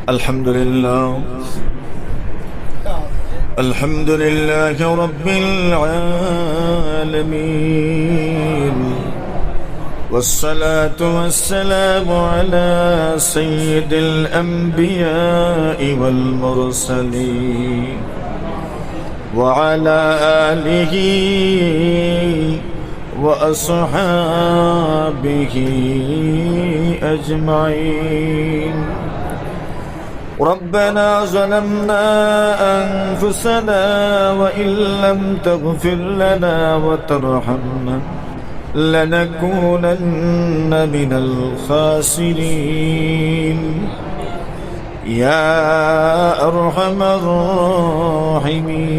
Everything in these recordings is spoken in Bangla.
الحمد لله رب العالمين، والصلاة والسلام على سيد الأنبياء والمرسلين وعلى آله وأصحابه أجمعين. ربنا ظلمنا أنفسنا وإن لم تغفر لنا وترحمنا لنكونن من الخاسرين يا أرحم الراحمين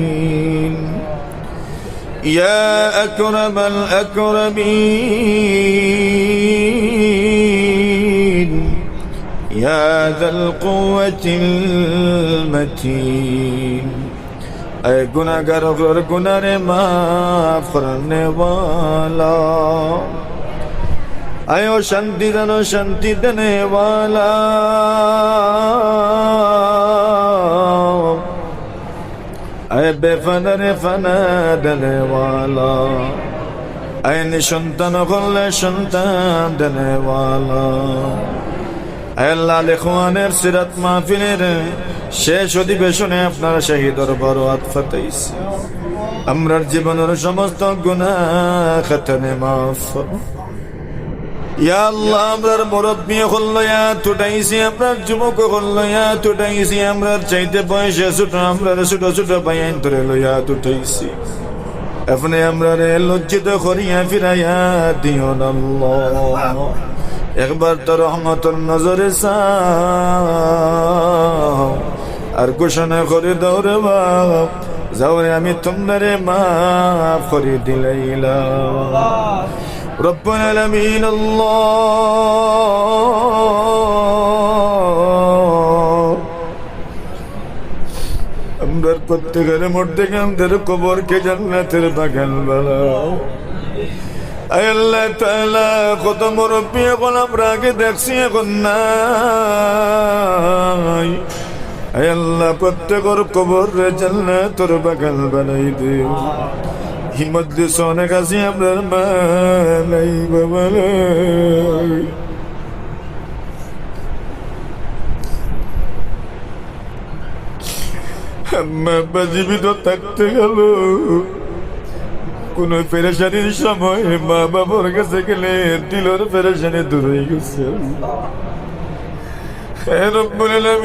يا أكرم الأكرمين يا ذا القوة المتين। اے گناہگار اور گناہ معاف کرنے والا، اے او شانتی دانو شانتی دینے والا، اے بے فنر فنا دینے والا، اے نشنتن غل شنتن دینے والا। আল্লাহ লেখওয়ানের সিরাত মাহফিলের শেষ অধিবেশনে আপনার শাহী দরবার ফাতাইছি। আমরার জীবনের সমস্ত গুনাহ খাতানে মাফ ইয়া আল্লাহ। আমরার মুরব্বি হল্লয়া টুটাইছি, আমরার যুবক হল্লয়া টুটাইছি, আমরার চাইতে বয়সে ছোট আমরার ছোট ছোট পাইন ধরে লইয়া টুটাইছি। আপনি আমরারে লজ্জিত করিয়া ফিরাইয়া দিও আল্লাহ। একবার তো রহমতের নজরে চাও আর ঘোষণা করে দাও রে বাপ, যাওরে আমি তোমারে মাফ করে দিলাইলাম। রব্বুল আলামিন আল্লাহ, আমরার প্রত্যেকের মধ্যে আমাদের কবরকে জান্নাতের বাগান বানাও। আল্লাহ তাআলা কত মুরব্বি এখন আমরা আগে দেখছি এখন নাই। আল্লাহ প্রত্যেকের কবরে জান্নাতের বাগান বানাই দিও। হিম্মত দিয়ে অনেক আছি আপনার মা নাই বাবা নাই। আম্মা আব্বা জীবিত থাকতে গেল, কোন পেরেশানির সময় মা বাবার কাছে গেলে দিলের পেরেশানি দূর হয়ে গেছে।